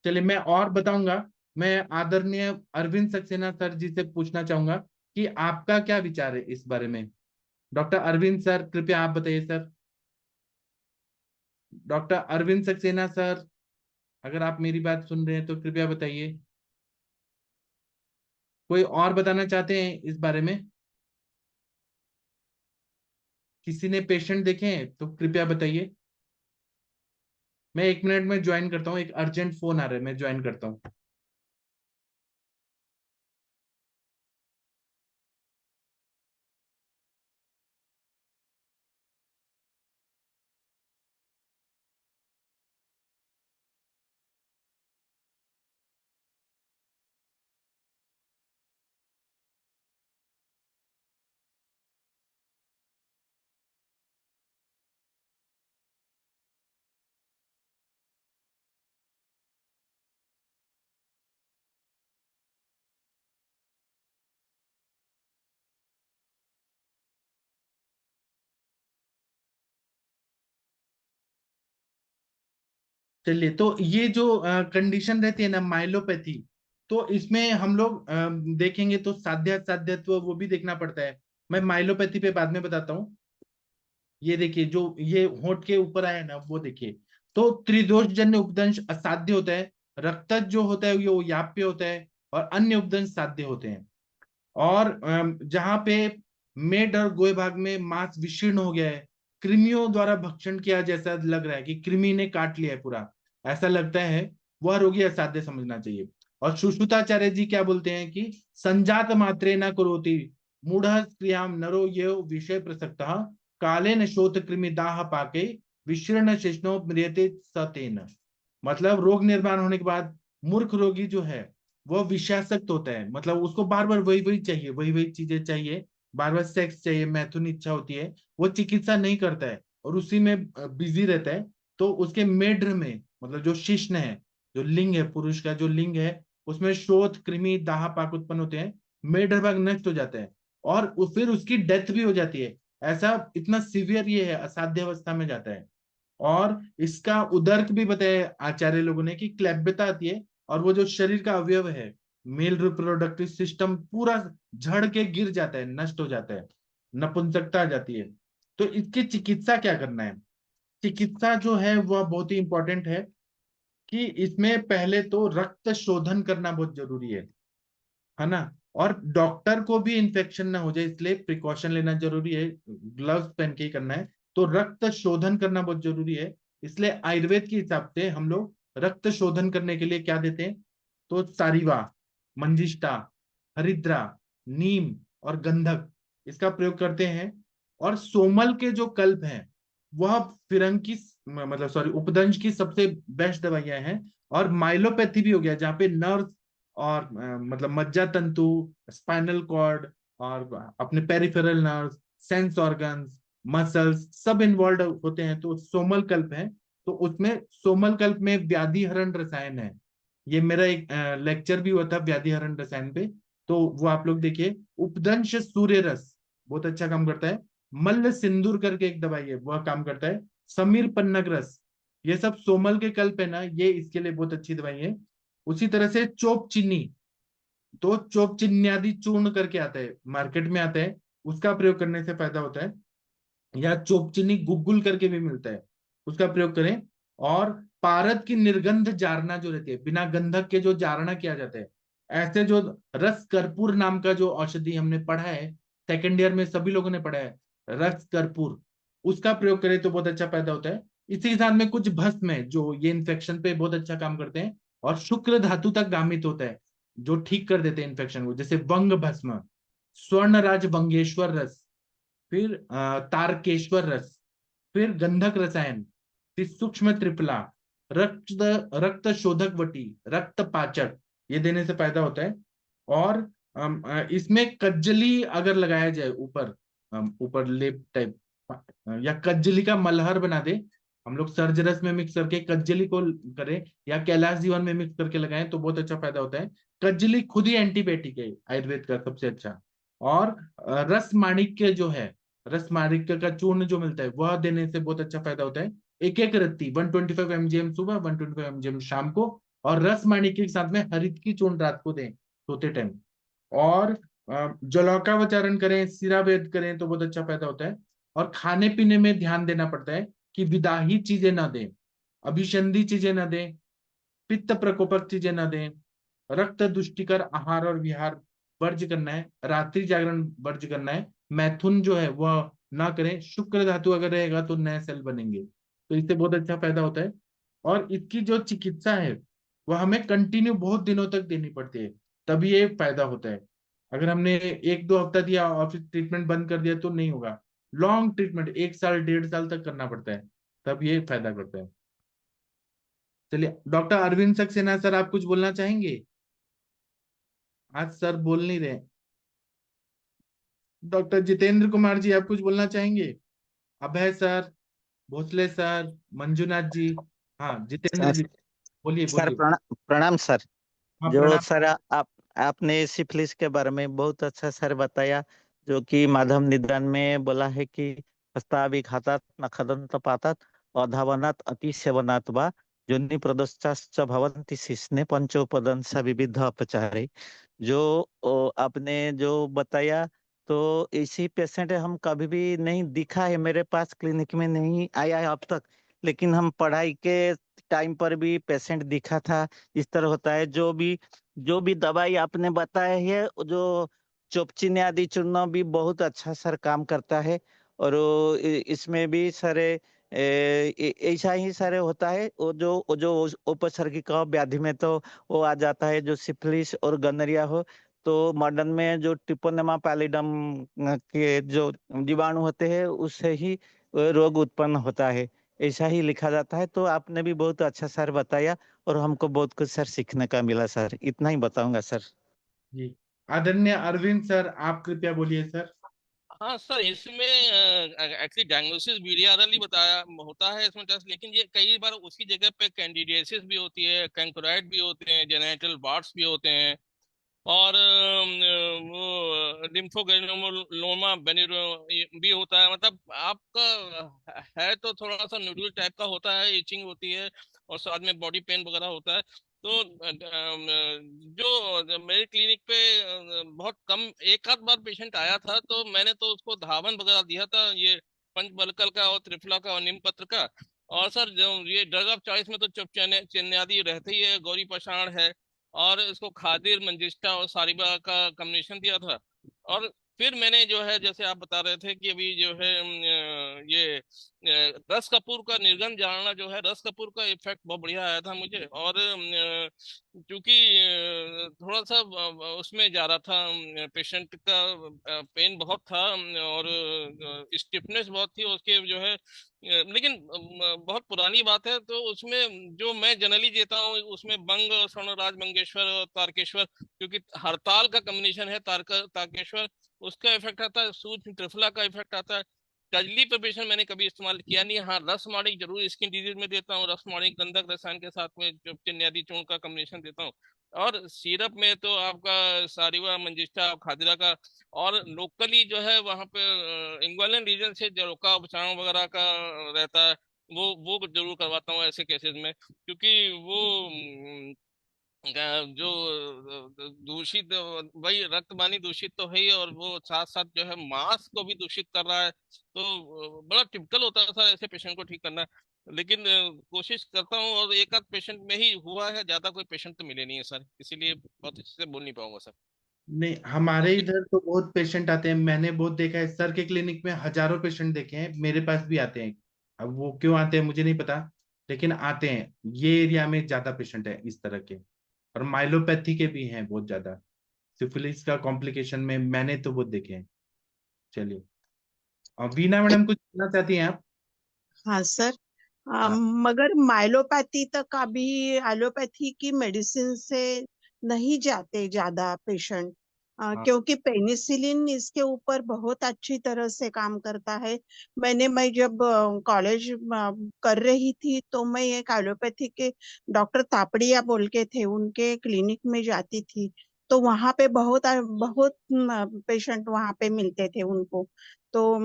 चलिए मैं और बताऊंगा। मैं आदरणीय अरविंद सक्सेना सर जी से पूछना चाहूंगा कि आपका क्या विचार है इस बारे में। डॉक्टर अरविंद सर, कृपया आप बताइए sir. Doctor Arvind Saxena sir, अगर आप मेरी बात सुन रहे हैं तो कृपया बताइए। कोई और बताना चाहते हैं इस बारे में? किसी ने पेशेंट देखे हैं तो कृपया बताइए। मैं 1 मिनट में ज्वाइन करता हूँ, एक अर्जेंट फोन आ रहा है, मैं ज्वाइन करता हूँ। चलिए, तो ये जो कंडीशन रहती है ना माइलोपैथी, तो इसमें हम लोग देखेंगे तो साध्य साध्यत्व वो भी देखना पड़ता है। मैं माइलोपैथी पे बाद में बताता हूँ। ये देखिए, जो ये होंठ के ऊपर आया ना, वो देखिए, तो त्रिदोष जन्य उपदंश असाध्य होता है, रक्तज जो होता है वो याप्य होता है, और अन्य उपदंश साध्य होते हैं। और जहां पे मेड और गोय भाग में मांस विशीर्ण हो गया है, कृमियों द्वारा भक्षण किया जैसा लग रहा है कि कृमि ने काट लिया है पूरा, ऐसा लगता है, वह रोगी असाध्य समझना चाहिए। और सुश्रुताचार्य जी क्या बोलते हैं कि संजात मात्रे न करोति मूढ़ क्रियाम नरो ये विषय प्रसक्तः कालेन शोथ कृमि दाह पाके विशीर्ण शिश्नो म्रियते सतेन। मतलब रोग निर्माण होने के बाद मूर्ख रोगी जो है वो विषासक्त होता है, मतलब उसको बार बार वही वही चाहिए, वही वही चीजें चाहिए, बार बार सेक्स चाहिए, मैथुन इच्छा होती है, वो चिकित्सा नहीं करता है और उसी में बिजी रहता है। तो उसके मेढ्र में, मतलब जो शिश्न है, जो लिंग है, पुरुष का जो लिंग है, उसमें शोथ कृमि दाह पाक उत्पन्न होते हैं, मेढ्र भाग नष्ट हो जाता है और फिर उसकी डेथ भी हो जाती है। ऐसा इतना सिवियर ये है, असाध्य अवस्था में जाता है। और इसका उदर्क भी बताया आचार्य लोगों ने कि क्लैब्यता आती है और वो जो शरीर का अवयव है, मेल रिप्रोडक्टिव सिस्टम पूरा झड़ के गिर जाता है, नष्ट हो जाता है, नपुंसकता आ जाती है। तो इसकी चिकित्सा क्या करना है? चिकित्सा जो है वह बहुत ही इंपॉर्टेंट है कि इसमें पहले तो रक्त शोधन करना बहुत जरूरी है ना। और डॉक्टर को भी इन्फेक्शन ना हो जाए इसलिए प्रिकॉशन लेना जरूरी है, ग्लव्स पहन के ही करना है। तो रक्त शोधन करना बहुत जरूरी है, इसलिए आयुर्वेद के हिसाब से हम लोग रक्त शोधन करने के लिए क्या देते हैं? तो सारीवा, मंजिष्ठा, हरिद्रा, नीम और गंधक, इसका प्रयोग करते हैं। और सोमल के जो कल्प हैं वह फिरंग की, मतलब सॉरी, उपदंश की सबसे बेस्ट दवाइयां हैं। और माइलोपैथी भी हो गया जहाँ पे नर्व और मतलब मज्जा तंतु, स्पाइनल कॉर्ड और अपने peripheral nerve, sense organs, muscles सब इन्वॉल्व होते हैं, तो सोमल कल्प है। तो उसमें सोमल कल्प में व्याधि हरण रसायन है। ये मेरा एक लेक्चर भी हुआ था व्याधि हरण रसायन पे, तो वो आप लोग देखिए। उपदंश सूर्य रस बहुत अच्छा काम करता है। मल्ल सिंदूर करके एक दवाई है, वह काम करता है। समीर पन्नग रस, ये सब सोमल के कल्प है ना, ये इसके लिए बहुत अच्छी दवाई है। उसी तरह से चोप चीनी, तो चोप चिन्यादि चूर्ण करके आता है, मार्केट में आता है, उसका प्रयोग करने से फायदा होता है। या चोप चीनी गुग्गुल करके भी मिलता है, उसका प्रयोग करें। और पारद की निर्गंध जारना जो रहती है, बिना गंधक के जो जारना किया जाता है, ऐसे जो रस कर्पूर नाम का जो औषधि हमने पढ़ा है, सेकेंड ईयर में सभी लोगों ने पढ़ा है, रस कर्पूर, उसका प्रयोग करें तो बहुत अच्छा फायदा होता है। इसी के साथ में कुछ भस्म है जो ये इन्फेक्शन पे बहुत अच्छा काम करते हैं और शुक्र धातु तक गामित होता है, जो ठीक कर देते हैं इन्फेक्शन को, जैसे वंग भस्म, स्वर्णराज वंगेश्वर रस, फिर तारकेश्वर रस, फिर गंधक रसायन, फिर सूक्ष्म त्रिफला, रक्त रक्त शोधक वटी, रक्त पाचक, ये देने से फायदा होता है। और इसमें कज्जली अगर लगाया जाए ऊपर, ऊपर लेप टाइप, या कज्जली का मलहर बना दे, हम लोग सर्ज रस में मिक्स करके कज्जली को करें या कैलाश जीवन में मिक्स करके लगाएं तो बहुत अच्छा फायदा होता है। कज्जली खुद ही एंटीबायोटिक है, आयुर्वेद का सबसे अच्छा। और रस माणिक्य जो है, रस माणिक्य का चूर्ण जो मिलता है वह देने से बहुत अच्छा फायदा होता है। एक एक रत्ती 125 mgm सुबह, 125 mgम शाम को। और रस माणिक्य के साथ में हरित की चूर्ण रात को दें सोते टाइम। और जलौकावचारण करें, सिरा वेद करें तो बहुत अच्छा फायदा होता है। और खाने पीने में ध्यान देना पड़ता है कि विदाही चीजें ना दें, अभिसंधि चीजें ना दें, पित्त प्रकोपक चीजें ना दें, रक्त दुष्टिकर आहार और विहार वर्ज करना है, रात्रि जागरण वर्ज करना है, मैथुन जो है वह ना करें, शुक्र धातु अगर रहेगा तो नए सेल बनेंगे, तो इससे बहुत अच्छा फायदा होता है। और इसकी जो चिकित्सा है वह हमें कंटिन्यू बहुत दिनों तक देनी पड़ती है, तभी ये फायदा होता है। अगर हमने एक दो हफ्ता दिया और फिर ट्रीटमेंट बंद कर दिया तो नहीं होगा। लॉन्ग ट्रीटमेंट 1 साल 1.5 साल तक करना पड़ता है, तब ये फायदा करता है। चलिए, डॉक्टर अरविंद सक्सेना सर, आप कुछ बोलना चाहेंगे? आज सर बोल नहीं रहे। डॉक्टर जितेंद्र कुमार जी, आप कुछ बोलना चाहेंगे? अभय सर, भोसले सर, मंजुनाथ जी, हाँ जितेंद्र सर जी, बोलिए सर बोलिए। प्रणाम सर। हाँ जो प्रणाम। सर आप आपने सिफिलिस के बारे में बहुत अच्छा सर बताया। जो कि माधव निदान में बोला है कि हस्ताभिघातात् न खदन्त पातात अधावनात् अति सेवनात् वा योनि प्रदश्चाश्च भवन्ति शिश्ने पंचोपदंसा विविध अपचारे। जो आपने जो बताया, तो इसी पेशेंट हम कभी भी नहीं दिखा है, मेरे पास क्लिनिक में नहीं आया है अब तक। लेकिन हम पढ़ाई के टाइम पर भी पेशेंट दिखा था। इस तरह होता है। जो भी दवाई आपने बताया है, जो चोपचिन आदि चूर्ण भी बहुत अच्छा सर काम करता है। और इसमें भी सर ऐसा ही सर होता है। वो जो उपसर्गिका व्याधि में तो वो आ जाता है, जो सिफिलिस और गनरिया हो। तो मॉडर्न में जो ट्रिपोनेमा पैलिडम के जो जीवाणु होते हैं उससे ही रोग उत्पन्न होता है, ऐसा ही लिखा जाता है। तो आपने भी बहुत अच्छा सर बताया और हमको बहुत कुछ सर सीखने का मिला सर। इतना ही बताऊंगा सर। जी, आदरणीय अरविंद सर, आप कृपया बोलिए सर। हाँ सर, इसमें एक्चुअली डायग्नोसिस वीडियारली बताया होता है इसमें टेस्ट, लेकिन ये कई बार उसकी जगह पे कैंडिडियासिस भी होती है, कैंक्रोइड भी होते हैं, जेनेटल वार्ट्स भी होते हैं, और वो लिम्फोग्रेनुलोमा भी होता है। मतलब आपका है तो थोड़ा सा न्यूडल टाइप का होता है, इचिंग होती है और साथ में बॉडी पेन वगैरह होता है। तो जो मेरे क्लिनिक पे बहुत कम एक आध बार पेशेंट आया था, तो मैंने तो उसको धावन वगैरह दिया था, ये पंचबलकल का और त्रिफला का और नीम पत्र का। और सर जो ये ड्रग ऑफ चॉइस में तो चुपचाने रहती ही है, गौरी पाषाण है, और इसको खादिर मंजिष्ठा और सारिबा का कॉम्बिनेशन दिया था। और फिर मैंने जो है, जैसे आप बता रहे थे कि अभी जो है ये रस कपूर का निर्गंध जानना जो है, रस कपूर का इफेक्ट बहुत बढ़िया आया था मुझे। और क्योंकि थोड़ा सा उसमें जा रहा था, पेशेंट का पेन बहुत था और स्टिफनेस बहुत थी उसके जो है, लेकिन बहुत पुरानी बात है, तो उसमें जो मैं जनरली देता हूँ उसमें बंग, स्वर्णराज मंगेश्वर और तारकेश्वर, क्योंकि हड़ताल का कॉम्बिनेशन है, तारकेश्वर उसका इफेक्ट आता है, सूक्ष्म त्रिफला का इफेक्ट आता है। कजली प्रिपरेशन मैंने कभी इस्तेमाल किया नहीं। हाँ, रस माणिक जरूर स्किन डिजीज में देता हूँ, रस माणिक गंधक रसायन के साथ में जो चिन्यादी चूर्ण का कॉम्बिनेशन देता हूँ। और सिरप में तो आपका सारिवा मंजिष्ठा और खादिरा का, और लोकली जो है वहाँ पे इंग्वालन रीजन से जरोका उपचार वगैरह का रहता है, वो जरूर करवाता हूँ ऐसे केसेस में, क्योंकि वो जो दूषित, वही रक्तवाहिनी दूषित तो है ही, और वो साथ साथ जो है मांस को भी दूषित कर रहा है। तो बड़ा टिपिकल होता है सर ऐसे पेशेंट को ठीक करना। लेकिन कोशिश करता हूँ, और एक आध पेशेंट में ही हुआ है, ज्यादा कोई पेशेंट तो मिले नहीं है सर, इसीलिए बहुत अच्छे से बोल नहीं पाऊंगा सर। नहीं, हमारे इधर तो बहुत पेशेंट आते हैं, मैंने बहुत देखा है सर के क्लिनिक में, हजारों पेशेंट देखे हैं, मेरे पास भी आते हैं। अब वो क्यों आते हैं मुझे नहीं पता, लेकिन आते हैं। ये एरिया में ज्यादा पेशेंट है इस तरह के, और माइलोपैथी के भी हैं बहुत ज्यादा। सिफिलिस का कॉम्प्लिकेशन में मैंने तो बहुत देखे हैं। चलिए, और वीना मैडम कुछ कहना चाहती हैं आप? हाँ सर। हाँ। मगर माइलोपैथी तक अभी एलोपैथी की मेडिसिन से नहीं जाते ज्यादा पेशेंट, हाँ। क्योंकि पेनिसिलिन इसके ऊपर बहुत अच्छी तरह से काम करता है। मैं जब कॉलेज कर रही थी तो मैं एक एलोपैथी के डॉक्टर तापड़िया बोल के थे, उनके क्लिनिक में जाती थी। तो वहां पे बहुत बहुत पेशेंट वहां पे मिलते थे उनको। तो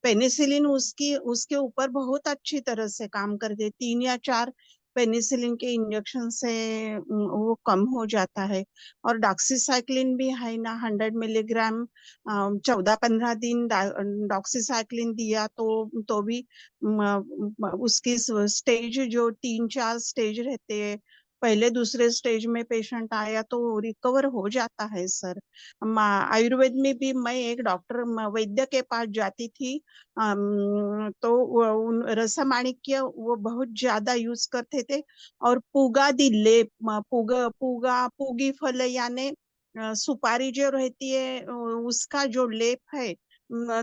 पेनिसिलिन उसकी उसके ऊपर बहुत अच्छी तरह से काम करते, 3 या 4 पेनिसिलिन के इंजेक्शन से वो कम हो जाता है। और डॉक्सीसाइक्लिन भी है ना, 100 मिलीग्राम 14-15 दिन डॉक्सीसाइक्लिन दिया तो भी उसकी स्टेज जो 3-4 स्टेज रहते हैं, पहले दूसरे स्टेज में पेशेंट आया तो रिकवर हो जाता है सर। आयुर्वेद में भी मैं एक डॉक्टर वैद्य के पास जाती थी, तो रसमाणिक्य वो बहुत ज्यादा यूज करते थे। और पुगादी लेप, पुगी फल यानी सुपारी जो रहती है उसका जो लेप है,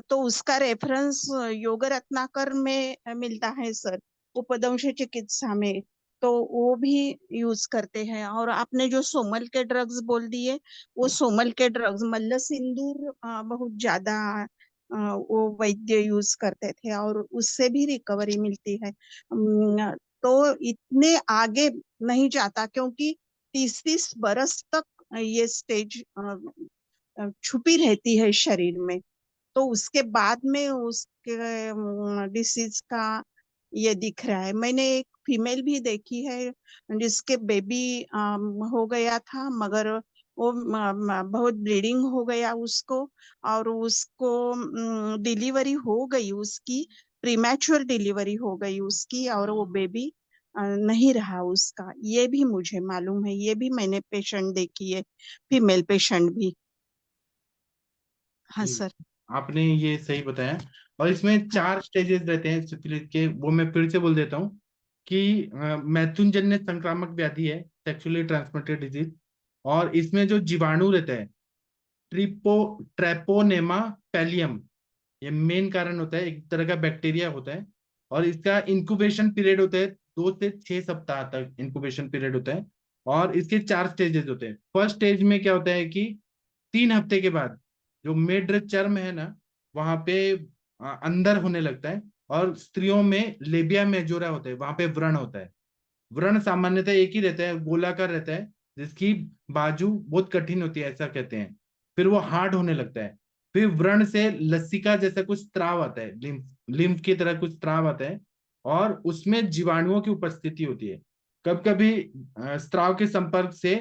तो उसका रेफरेंस योग रत्नाकर में मिलता है सर, उपदंश चिकित्सा में। तो वो भी यूज करते हैं। और आपने जो सोमल के ड्रग्स बोल दिए, वो सोमल के ड्रग्स मल्ल सिंदूर बहुत ज्यादा वो वैद्य यूज करते थे और उससे भी रिकवरी मिलती है। तो इतने आगे नहीं जाता, क्योंकि 30-30 बरस तक ये स्टेज छुपी रहती है शरीर में। तो उसके बाद में उसके डिसीज का ये दिख रहा है। मैंने एक फीमेल भी देखी है जिसके बेबी हो गया था, मगर वो बहुत ब्लीडिंग हो गया उसको, और उसको डिलीवरी हो गई उसकी, प्रीमैच्योर डिलीवरी हो गई उसकी, और वो बेबी नहीं रहा उसका। ये भी मुझे मालूम है, ये भी मैंने पेशेंट देखी है, फीमेल पेशेंट भी। हाँ जी, सर। आपने ये सही बताया। और इसमें 4 स्टेजेस रहते हैं सिफिलिस के, वो मैं फिर से बोल देता हूँ कि मैथुनजन्य संक्रामक व्याधि है, सेक्सुअली ट्रांसमिटेड डिजीज। और इसमें जो जीवाणु रहता है ट्रेपोनेमा पैलियम, ये मेन कारण होता है, एक तरह का बैक्टीरिया होता है। और इसका इंक्यूबेशन पीरियड होता है 2 से 6 सप्ताह तक इंक्यूबेशन पीरियड होता है। और इसके 4 स्टेजेस होते हैं। फर्स्ट स्टेज में क्या होता है कि 3 हफ्ते के बाद जो मेड्र चर्म है ना, वहां पे अंदर होने लगता है। और स्त्रियों में लेबिया मेजोरा होता है, वहां पे व्रण होता है। व्रण सामान्यतः एक ही रहता है, गोलाकार रहता है, जिसकी बाजू बहुत कठिन होती है, ऐसा कहते हैं। फिर वो हार्ड होने लगता है। फिर व्रण से लसिका जैसा कुछ स्त्राव आता है, लिम्फ लिम्फ की तरह कुछ स्त्राव आता है। और उसमें जीवाणुओं की उपस्थिति होती है। कभी कभी स्त्राव के संपर्क से,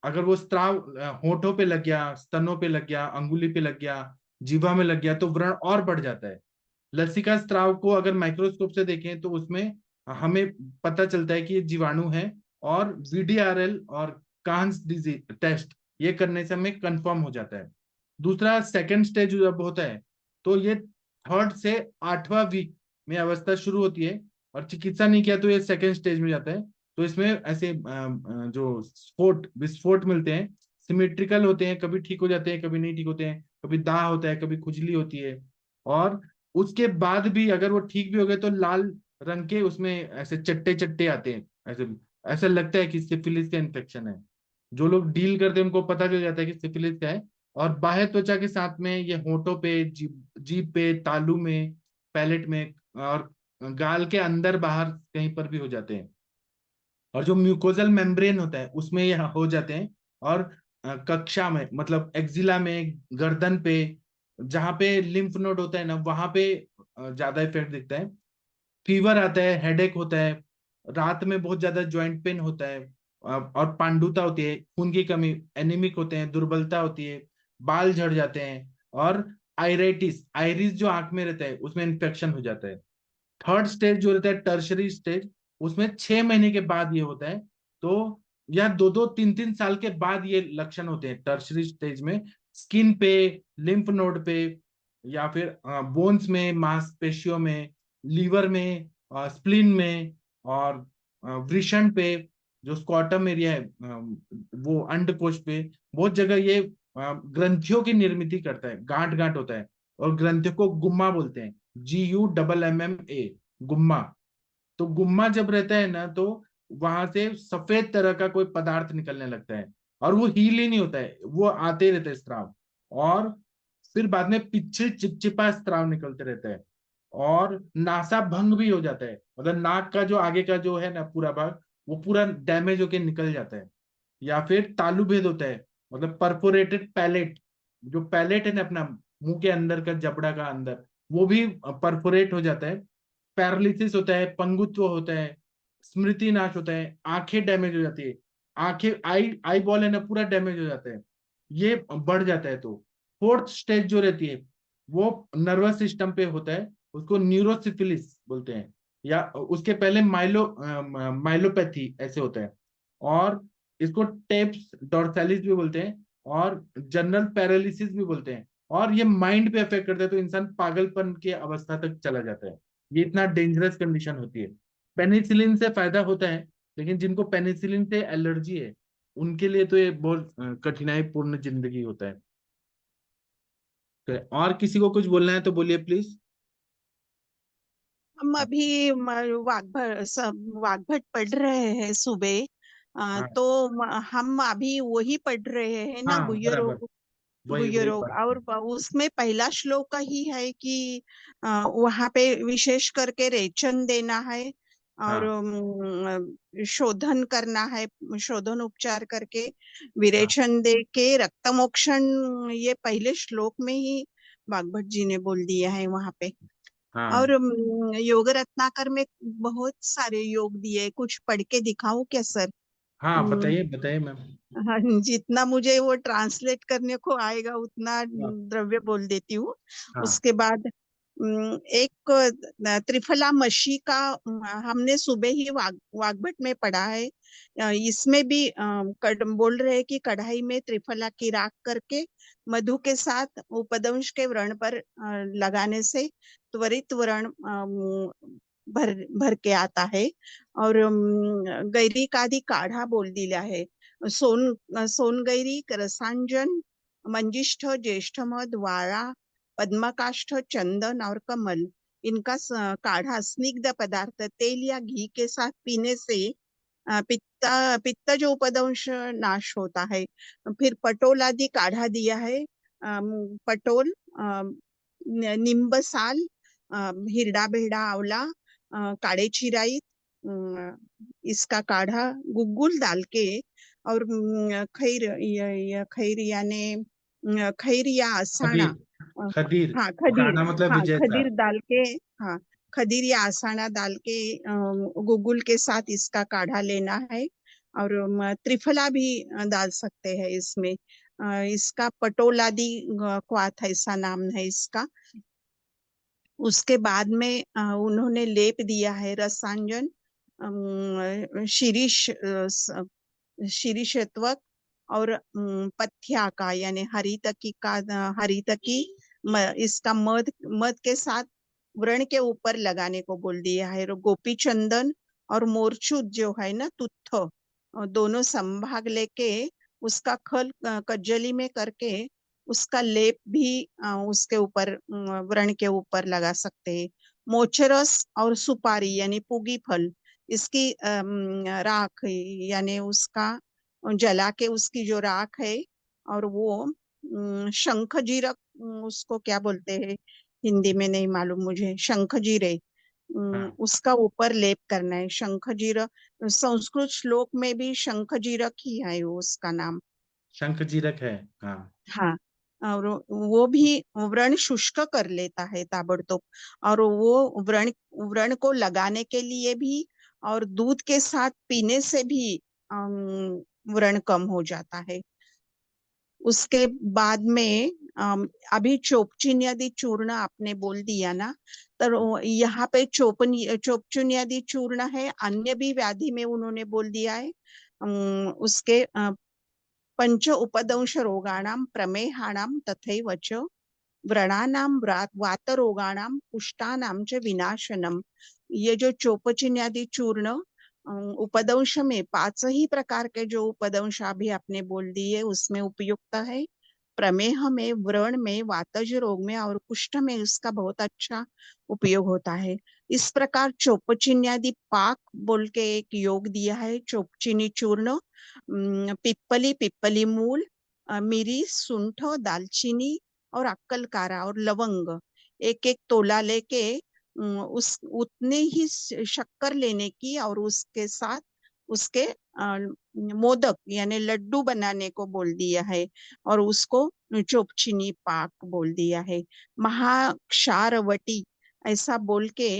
अगर वो स्त्राव होठों पे लग गया, स्तनों पे लग गया, अंगुली पे लग गया, जीवा में लग गया, तो व्रण और बढ़ जाता है। लसिका स्त्राव को अगर माइक्रोस्कोप से देखें तो उसमें हमें पता चलता है कि ये जीवाणु है। और वीडीआरएल और कान्स डिजीज टेस्ट ये करने से हमें कंफर्म हो जाता है। दूसरा सेकंड स्टेज जब होता है, तो ये 3rd से 8वां वीक में अवस्था शुरू होती है। और चिकित्सा नहीं किया तो ये सेकंड स्टेज में जाता है। तो इसमें ऐसे जो विस्फोट मिलते हैं, सिमेट्रिकल होते हैं, कभी ठीक हो जाते हैं, कभी नहीं ठीक होते हैं, कभी दाह होता है, कभी खुजली होती है। और उसके बाद भी अगर वो ठीक भी हो गए तो लाल रंग के उसमें ऐसे चट्टे चट्टे आते हैं, ऐसे ऐसा लगता है कि सिफिलिस का इन्फेक्शन है। जो लोग डील करते हैं उनको पता चल जाता है कि सिफिलिस का है। और बाह्य त्वचा के साथ में ये होठों पे, जीभ पे, तालू में, पैलेट में, और गाल के अंदर बाहर कहीं पर भी हो जाते हैं। और जो म्यूकोजल मेम्ब्रेन होता है उसमें ये हो जाते हैं। और कक्षा में, मतलब एक्जिला में, गर्दन पे, जहां पे लिम्फ नोड होता है ना, वहां पे ज्यादा इफेक्ट दिखता है। फीवर आता है, हेडेक होता है, रात में बहुत ज्यादा ज्वाइंट पेन होता है, और पांडुता होती है, खून की कमी, एनीमिक होते हैं, दुर्बलता होती है, बाल झड़ जाते हैं। और आयराइटिस, आइरिस जो आंख में रहता है उसमें इन्फेक्शन हो जाता है। थर्ड स्टेज जो रहता है टर्शरी स्टेज, उसमें 6 महीने के बाद ये होता है। तो या 2-2, 3-3 साल के बाद ये लक्षण होते हैं टर्शरी स्टेज में, स्किन पे, लिम्फ नोड पे, या फिर बोन्स में, मांसपेशियों में, लीवर में, स्प्लीन में, और वृषण पे, जो स्क्वाटम एरिया है, वो अंडकोश पे, बहुत जगह ये ग्रंथियों की निर्मित करता है, गांठ गांठ होता है। और ग्रंथियों को गुम्मा बोलते हैं, GUMMA, गुम्मा। तो गुम्मा जब रहता है ना, तो वहां से सफेद तरह का कोई पदार्थ निकलने लगता है। और वो हील ही नहीं होता है, वो आते ही रहता है स्त्राव। और फिर बाद में पीछे चिपचिपा स्त्राव निकलते रहता है। और नासा भंग भी हो जाता है, मतलब नाक का जो आगे का जो है ना पूरा भाग, वो पूरा डैमेज होके निकल जाता है। या फिर तालु भेद होता है, मतलब परफोरेटेड पैलेट, जो पैलेट है ना अपना मुंह के अंदर का, जबड़ा का अंदर, वो भी परफोरेट हो जाता है। पैरालिसिस होता है, पंगुत्व होता है, स्मृति नाश होता है, आंखें डैमेज हो जाती है, आंखें, आई बॉल है ना पूरा डैमेज हो जाता है, ये बढ़ जाता है। तो फोर्थ स्टेज जो रहती है वो नर्वस सिस्टम पे होता है, उसको न्यूरोसिफिलिस बोलते हैं। या उसके पहले माइलोपैथी ऐसे होता है। और इसको टेप्स डॉर्सैलिस भी बोलते हैं, और जनरल पैरालिसिस भी बोलते हैं। और ये माइंड पे अफेक्ट करता है, तो इंसान पागलपन की अवस्था तक चला जाता है। ये इतना डेंजरस कंडीशन होती है। पेनिसिलिन से फायदा होता है, लेकिन जिनको पेनिसिलिन से एलर्जी है उनके लिए तो ये बहुत कठिनाई पूर्ण जिंदगी होता है। तो और किसी को कुछ बोलना है तो बोलिए प्लीज। हम अभी वाग्भट पढ़ रहे हैं सुबह। हाँ तो हम अभी वही पढ़ रहे हैं ना, हाँ, गुह्य बराबर, रोग। वही गुह्य वही रोग, बात है। और उसमें पहला श्लोक का ही है कि वहां पे विशेष करके रेचन देना है, और हाँ शोधन करना है, शोधन उपचार करके हाँ विरेचन दे के रक्तमोक्षण, ये पहले श्लोक में ही वाग्भट जी ने बोल दिया है वहां पे। हाँ और योग रत्नाकर में बहुत सारे योग दिए, कुछ पढ़ के दिखाऊं क्या सर? हाँ, बताइए बताइए मैम। हाँ, जितना मुझे वो ट्रांसलेट करने को आएगा उतना हाँ द्रव्य बोल देती हूँ। हाँ उसके बाद एक त्रिफला मशी का हमने सुबह ही वाग्भट में पढ़ा है। इसमें भी बोल रहे हैं कि कढ़ाई में त्रिफला की राख करके मधु के साथ उपदंश के व्रण पर लगाने से त्वरित व्रण भर भर के आता है। और गैरिक आदि काढ़ा बोल दिला है। सोनगैरी, रसांजन, मंजिष्ठ, ज्येष्ठ मध, वारा, पद्मकाष्ठ, चंदन और कमल, इनका काढ़ा स्निग्ध पदार्थ तेल या घी के साथ पीने से पित्त जो उपदंश नाश होता है। फिर पटोल आदि काढ़ा दिया है। पटोल, निम्बसाल, हिरडा बेहड़ा आंवला, काड़े चिराई, इसका काढ़ा गुग्गुल डाल के और खैर यानी खैर या आसाना, खदीर खदीर हाँ खदीर, काढ़ा मतलब हाँ विजय खदीर सार। डाल के, हाँ खदीर या आसाना डाल के गुग्गुल के साथ इसका काढ़ा लेना है। और त्रिफला भी डाल सकते हैं इसमें। इसका पटोलादी क्वाथ ऐसा नाम है इसका। उसके बाद में उन्होंने लेप दिया है रसांजन, शीरीषत्वक और पथ्या का यानी हरितकी का, हरितकी इसका मध के साथ व्रण के ऊपर लगाने को बोल दिया है। गोपी चंदन और मोरचूत जो है ना तुत्थ, दोनों संभाग लेके उसका खल कज्जली में करके उसका लेप भी उसके ऊपर व्रण के ऊपर लगा सकते हैं। मोचरस और सुपारी यानी पुगी फल, इसकी राख यानी उसका जला के उसकी जो राख है, और वो शंख जीरक, उसको क्या बोलते हैं हिंदी में नहीं मालूम मुझे, शंख जीरे, हाँ, उसका ऊपर लेप करना है। शंख जीरक संस्कृत श्लोक में भी शंख जीरक ही है उसका नाम। शंख जीरक है। हाँ, हाँ, और वो भी व्रण शुष्क कर लेता है ताबड़तोड़। और वो व्रण को लगाने के लिए भी और दूध के साथ पीने से भी व्रण कम हो जाता है। उसके बाद में अभी चोपचुनियादी चूर्ण आपने बोल दिया ना, तो यहाँ पे चोपचुनियादी चूर्ण है। अन्य भी व्याधि में उन्होंने बोल दिया है। उसके पंच उपदंश रोगाणाम प्रमेहाणाम तथैव च व्रणानां वातरोगाणां पुष्टानां च विनाशनम। ये जो चोपचिन्यादि चूर्ण उपदंश में 5 ही प्रकार के जो उपदंश अभी आपने बोल दिए उसमें उपयुक्त है। प्रमेह में, व्रण में, वातज रोग में और कुष्ठ में इसका बहुत अच्छा उपयोग होता है। इस प्रकार चोपचिन्यादि पाक बोल के एक योग दिया है। चोपचिनी चूर्ण, पिप्पली मूल, मिरी, सूंठ, दालचीनी और अक्कलकारा और लवंग एक एक तोला लेके उस उतने ही शक्कर लेने की और उसके साथ उसके मोदक यानी लड्डू बनाने को बोल दिया है। और उसको चोपचिनी पाक बोल दिया है। महाक्षारवटी ऐसा बोल के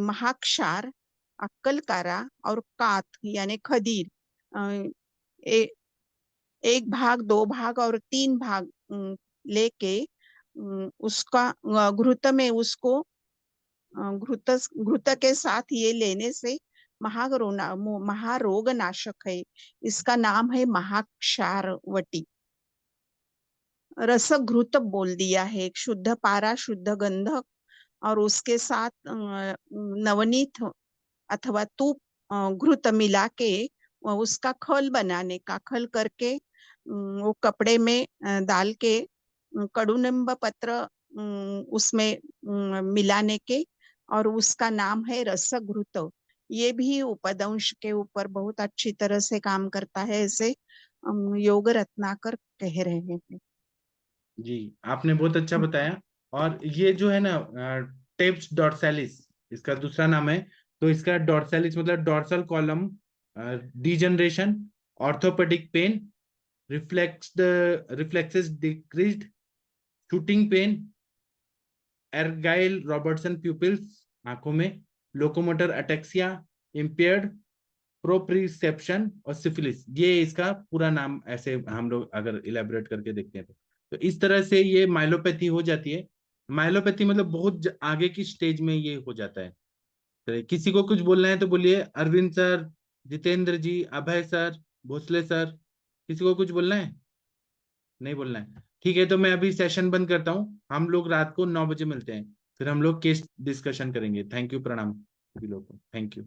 महाक्षार, अक्कलकारा और काथ यानी खदीर, एक भाग, 2 भाग और 3 भाग लेके उसका घृत में उसको घृत के साथ ये लेने से महारोग नाशक है। इसका नाम है महाक्षारवटी। रसघृत बोल दिया है। एक शुद्ध पारा, शुद्ध गंधक और उसके साथ नवनीत अथवा तूप घृत मिला के उसका खल बनाने का, खल करके वो कपड़े में डाल के कड़ुनिम्ब पत्र उसमें मिलाने के, और उसका नाम है रसघृत। ये भी उपदंश के ऊपर बहुत अच्छी तरह से काम करता है, ऐसे योग रत्नाकर कह रहे हैं। जी आपने बहुत अच्छा बताया। और ये जो है ना टेप्स डॉर्सैलिस इसका दूसरा नाम है। तो इसका डॉर्सैलिस मतलब dorsal column degeneration, orthopaedic pain, reflexes decreased, shooting pain, Argyll Robertson pupils आंखों में, लोकोमोटर अटेक्सिया, इम्पेयर्ड प्रोप्रिसेप्शन और सिफिलिस। ये इसका पूरा नाम ऐसे हम लोग अगर इलेबोरेट करके देखते हैं तो इस तरह से ये माइलोपैथी हो जाती है। माइलोपैथी मतलब बहुत आगे की स्टेज में ये हो जाता है। तो किसी को कुछ बोलना है तो बोलिए। अरविंद सर, जितेंद्र जी, अभय सर, भोसले सर, किसी को कुछ बोलना है? नहीं बोलना है? ठीक है, तो मैं अभी सेशन बंद करता हूँ। हम लोग रात को 9 बजे मिलते हैं, फिर हम लोग केस डिस्कशन करेंगे। थैंक यू, प्रणाम सभी लोगों को। Thank you.